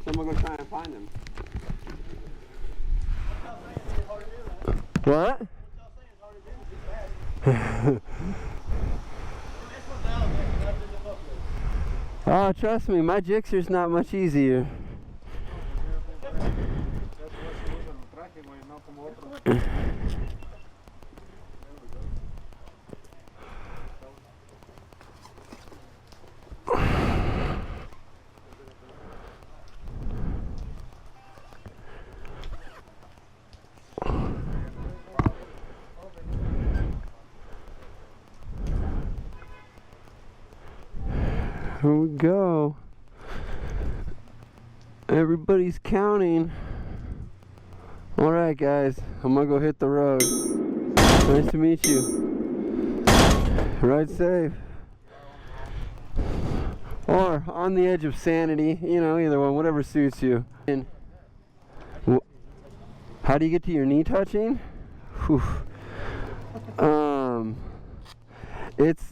So I'm gonna go try and find him. What? Oh, trust me, my Gixxer's not much easier. Here we go. Everybody's counting. Alright guys, I'm gonna go hit the road. Nice to meet you. Ride safe. Or on the edge of sanity, you know, either one, whatever suits you. And how do you get to your knee touching? Whew.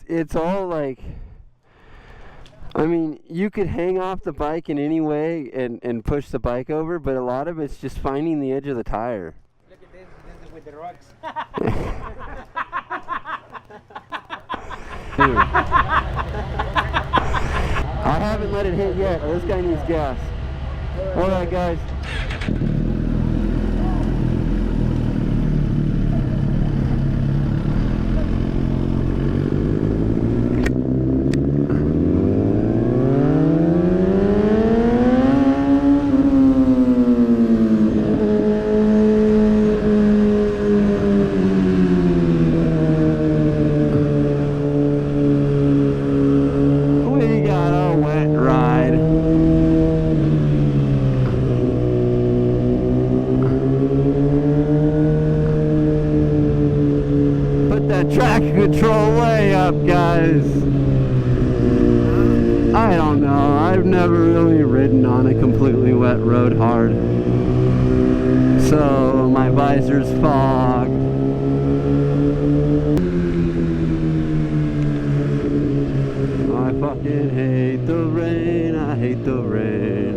It's all like, I mean, you could hang off the bike in any way and push the bike over, but a lot of it's just finding the edge of the tire. Look at this is with the rocks. I haven't let it hit yet. This guy needs gas. Alright guys. Traction control way up, guys. I don't know. I've never really ridden on a completely wet road hard. So my visor's fogged. I fucking hate the rain. I hate the rain.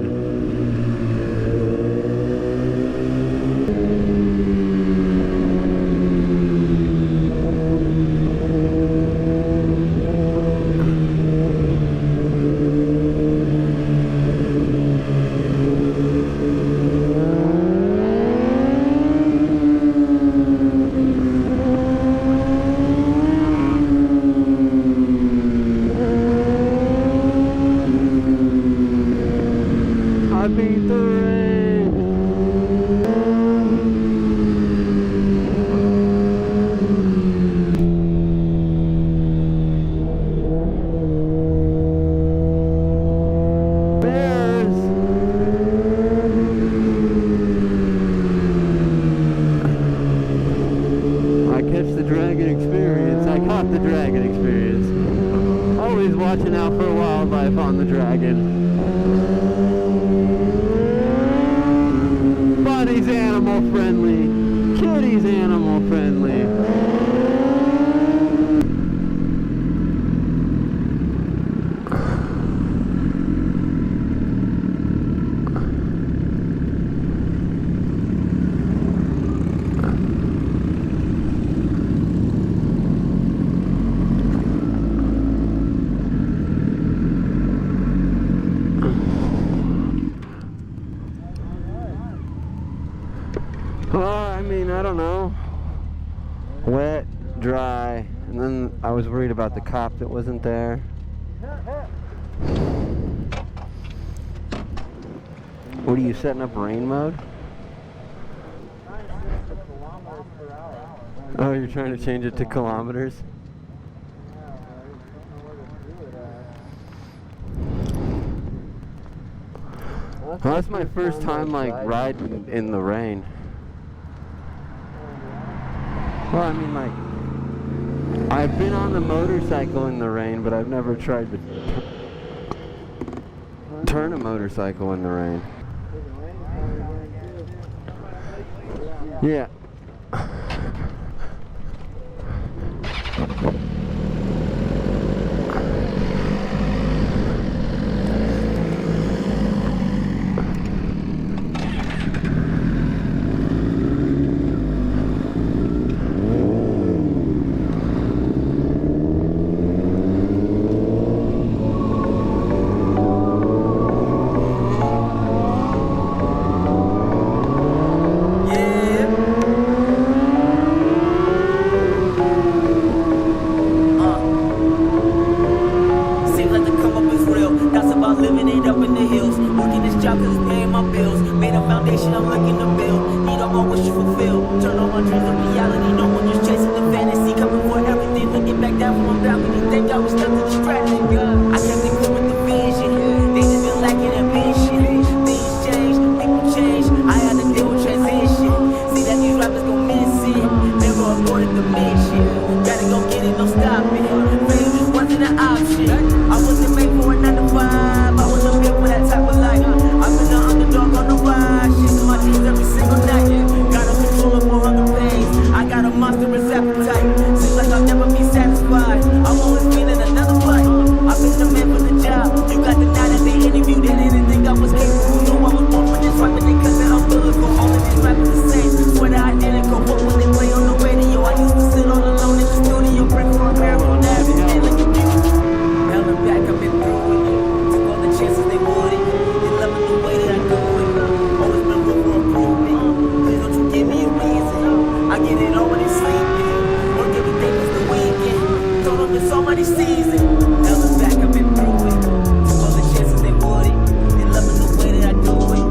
I beat the rain. Bears. I catch the dragon experience. I caught the dragon experience. Always watching out for wildlife on the dragon. Bunny's animal friendly. Kitty's animal friendly. I mean, I don't know. Wet, dry, and then I was worried about the cop that wasn't there. What are you setting up rain mode? Oh, you're trying to change it to kilometers? Well, that's my first time like riding in the rain. Well, I mean, like, I've been on the motorcycle in the rain, but I've never tried to turn a motorcycle in the rain. Yeah. it up in the hills. Working this job cause it's paying my bills. Made a foundation I'm looking to build. Need all my wishes fulfilled. Turn all my dreams to reality. No one just chasing the fantasy. Coming for everything. Looking back down from my balcony. Think I was stuck to distraction. I kept it clear with the vision. They just been lacking ambition. Things change, people change. I had to deal with transition. See that these rappers gon' miss it. Never aborted the mission. Gotta go get it, no stopping. Fame just wasn't an option. I wasn't made for a 9 to 5. I wasn't built for that type of life. I've been the underdog on the rise. Chasing my dreams every single night. Got a controllable hunger pains. I got a monstrous appetite. Seems like I'll never be satisfied. I'm always feeling another bite. I've been the man for the job. You got the night that they interviewed. They didn't think I was capable. No, I was born for this rap, and they cut that I'm biblical. All of these rappers the same. Swear that I didn't go. But when they play on the radio, I used to sit all alone in the studio. Pray for a miracle. Now everything like a gift. Held them back, I've been through it. Took all the chances they wouldn't. They love it the way that I do it. Always been room for improvement. Please don't you give me a reason. I get it all when they sleeping. Work every day was the weekend. Told them it's already season. Held them back, I've been through it. Took all the chances they wouldn't. They love it the way that I do it.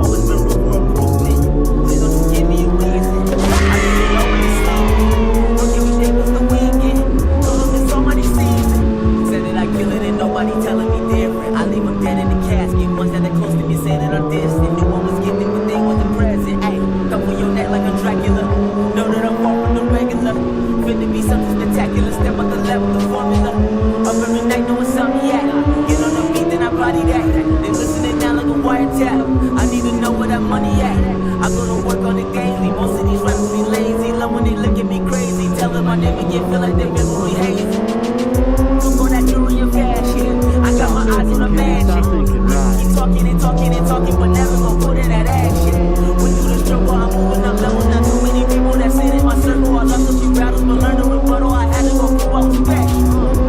Always been room for improvement. Please don't you give me a reason. I get it all when they sleeping. Work every day was the weekend. Told them it's already season. Said that I kill it and nobody telling me different. I leave them dead in the casket. Ones that are close to me say that I'm distant. Knew I was gifted, but they wasn't present. Ayy, come for your neck like I'm Dracula. Know that I'm far from the regular. Fit to be something spectacular. Step up the level, the formula. Up every night knowing something yet. Get on the beat, then I body that. They listening now like a wiretap. I need to know where that money at. I go to work on it daily. Most of these rappers be lazy. Love when they look at me crazy. Tell them I never get feel like they memory hazy. For that jewelry of fashion. I got my eyes on the mansion. Keep talking and talking and talking, but never gon' put in that action. Went through the struggle, I'm moving up level. Not too many people that sit in my circle. I lost a few battles, but learned to rebuttal. I had to go through, I was back.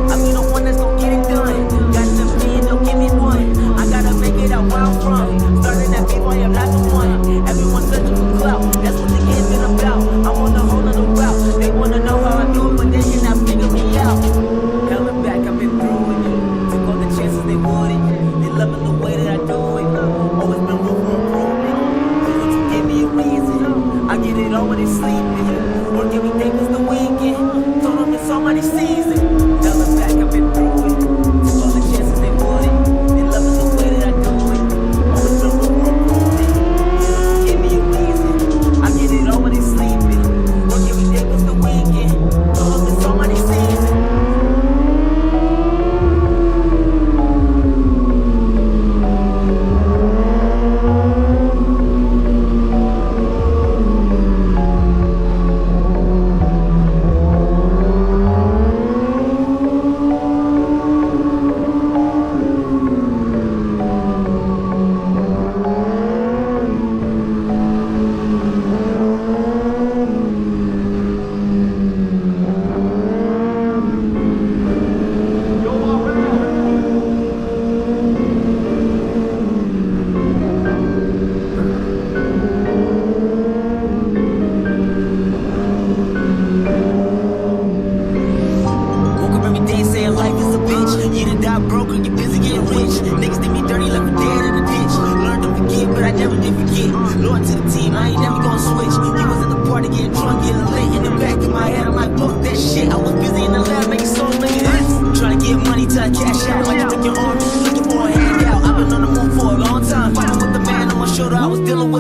I be the one that's gon' get it done. Got the opinion, don't give me one. I gotta make it out where I'm from. Starting that people, I am not the one. Everyone searching for clout. That's what the game's been about. I'm on the whole other route. They wanna know how I do it, but they cannot figure me out. Held back, I've been through it. Took all the chances they wouldn't. They love it the way that I do it. Always been room for improvement. Please don't you give me a reason. I get it all when they sleeping. Work every day was the weekend. Told them it's already season. Held back, I've been through it. Took all the chances they wouldn't. They love it the way that I do it. Always been room for improvement. Please don't you give me a reason. I get it all when they sleeping. Work every day was the weekend. Told them it's already season.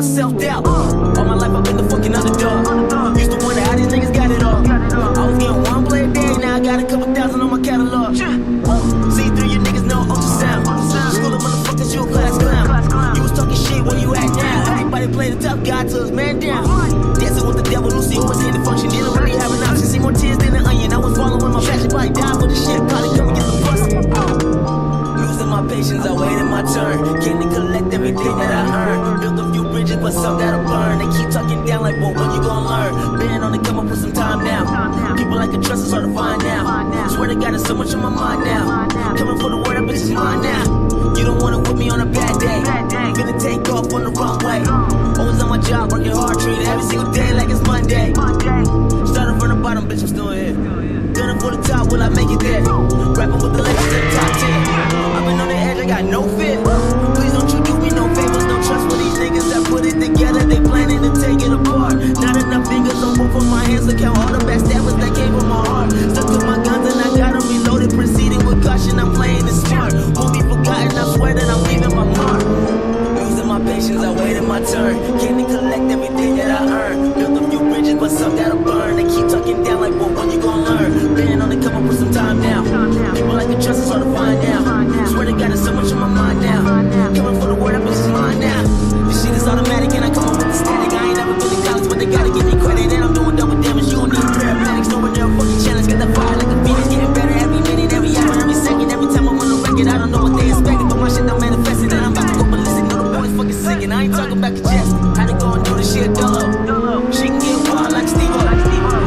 Self-doubt. All my life I've been the fucking underdog. Used to wonder how these niggas got it all. I was getting one play a day, now I got a couple thousand on my catalog. See through your niggas know ultrasound. School of motherfuckers, you a class clown. You was talking shit, where you at now? Everybody play the tough guy till his man down. Dancing with the devil, Lucy always in the function. Didn't really have an option, see more tears than an onion. I was following my passion, probably died for the shit. Probably come and get some bust. Losing my patience, I waited my turn. Came to collect everything that I earned. Built a few bridges, but some gotta burn. They keep talking down like, well, when you gon' learn? Been on the come up with some time now. People like a trust is hard to find now. Swear to God, there's so much on my mind now. Coming for the word, that bitch is mine now. You don't wanna with me on a bad day. Finna take off on the wrong way. Always on my job, working hard, treated every single day like it's Monday. Started from the bottom, bitch, I'm still here. Gunning for the top, will I make it there? Rapping with the legends to the top 10. I've been on the edge, I got no fear. And I ain't talking about congestion. Had to go and do the shit dolo. She can get wild like Steve-O.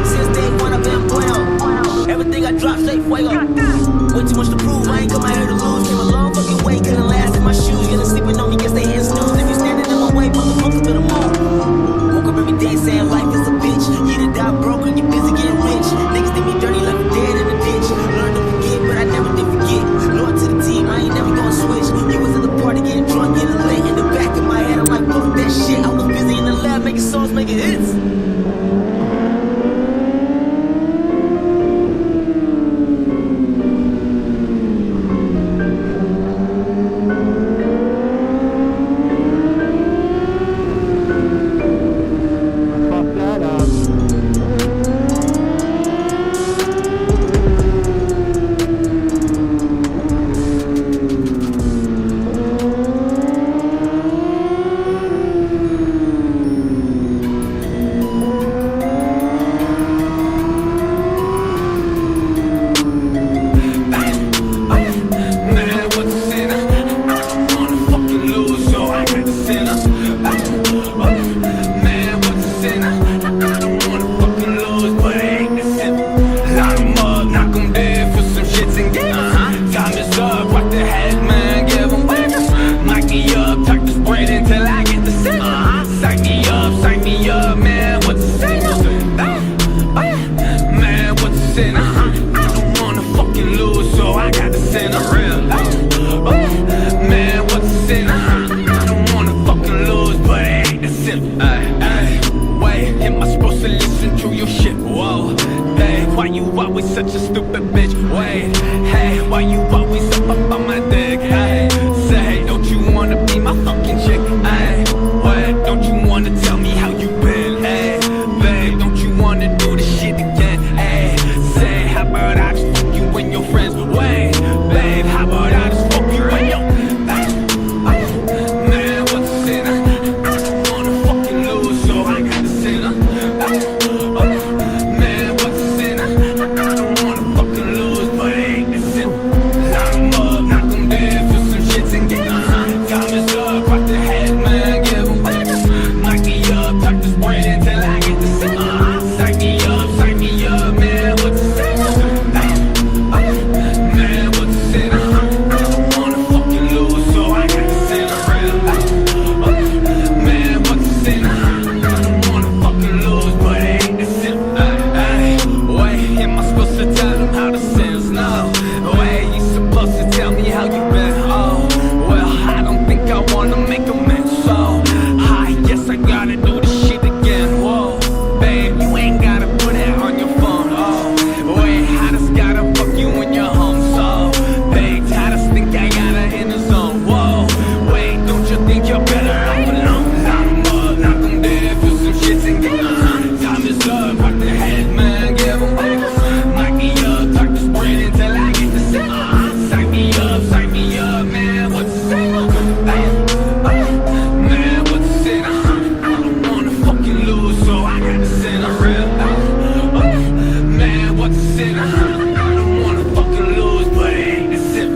Since day one, I've been bueno. Everything I drop, straight fuego. Way too much to prove, I ain't come out here to lose. Came a long fucking way, couldn't last in my shoes. Getting sleeping on me, guess they hitting snooze. If you standing in my way, motherfuckers better move. Woke up every day saying life is a bitch. You done die broke and you busy getting rich. Niggas did me dirty, left me dead in the ditch. Learned to forget, but I never did forget. Loyal to the team, I ain't never gonna switch. You was at the party getting drunk, getting lit. In the back of my head, I'm like, fuck that shit. I was busy in the lab making songs, making hits. Such a stupid bitch. Wait, hey, why you always up on my dick? Hey, say, don't you wanna be my fucking chick? Hey, what? Don't you wanna tell me how you been? Hey, babe, don't you wanna do this shit again? Hey, say, how about I just fuck you and your friends? Wait, babe, how about I just fuck you and your man, what's the sin? I don't wanna fucking lose, so I got the sinner. Man, what's the sin? I don't wanna fucking lose, but it ain't the sin. Lock 'em up, knock 'em dead for some shits and get diamonds up, rock the head, man, give 'em knock me up, tuck this brain until I get the sin. Psych me up, man, what's the sin? Man, what's the sin? I don't wanna fucking lose, so I got the sin. Man, what's the sin? I don't wanna fucking lose, but it ain't the sin. Wait, am I supposed to tell them how the sins? No. Wait, you supposed to tell me how you been? Oh, well, I don't think I wanna make amends. So, I guess I gotta do this shit again. Whoa, babe, you ain't gotta put it on your phone. Oh, wait, I just gotta fuck you when you're home. So, babe, I just think I gotta in the zone. Whoa, wait, don't you think you're better off alone? Knock 'em up, knock 'em dead for some shits and get time is up, rock the head, man, give 'em knock me up, tuck this brain until I get the sin. Psych me up, man, what's the sin? Man, what's the sin? I don't wanna fucking lose, so I got the sin. Man, what's the sin? I don't wanna fucking lose, but it ain't the sin.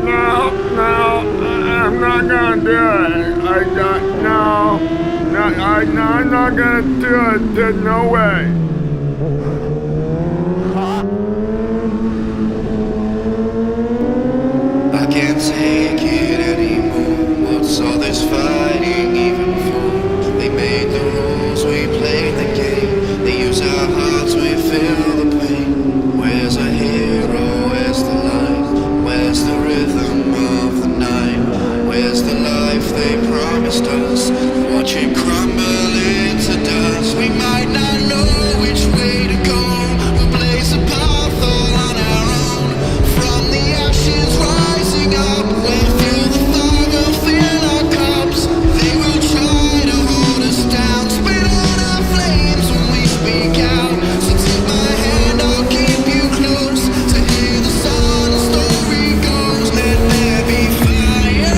No, I'm not gonna do it. I'm not gonna do it. There's no way. I can't take it anymore. What's all this fighting even for? They made the rules, we played the game. They use our hearts, we feel the pain. Where's our hero? Where's the light? Where's the rhythm of the night? Where's the life they promised us? Watch it crumble into dust. We might not know which way to go. We'll blaze a path all on our own. From the ashes rising up, we'll feel the fire fill our cups. They will try to hold us down, spit on our flames when we speak out. So take my hand, I'll keep you close. To hear the song, the story goes. Let there be fire.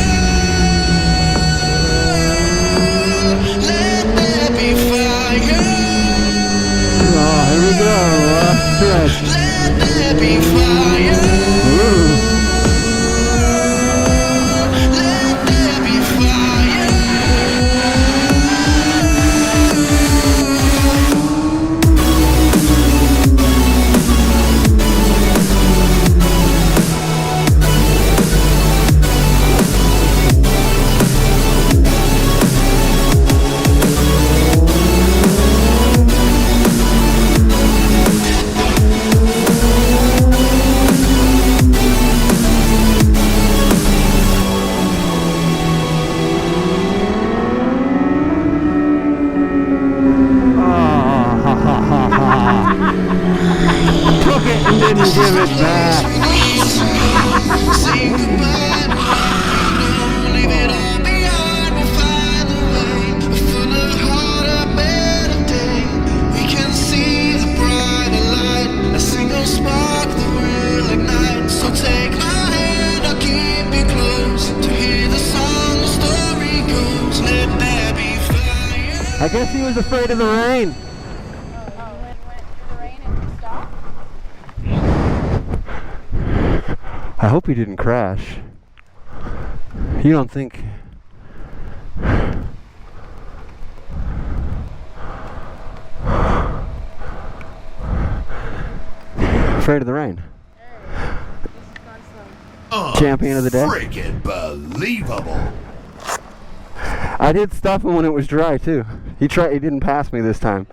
Let red. Let there be fire. Let there be fire. Took it and didn't give it back. Say goodbye, leave it all behind. We'll find a way, a fuller heart, a better day. We can see the brighter light, a single spark that will ignite. So take my hand, I'll keep you close. To hear the song, the story goes. Let there be fire. I guess he was afraid of the rain. I hope he didn't crash. You don't think... Afraid of the rain. Champion of the day. Freaking believable. I did stop him when it was dry too. He didn't pass me this time.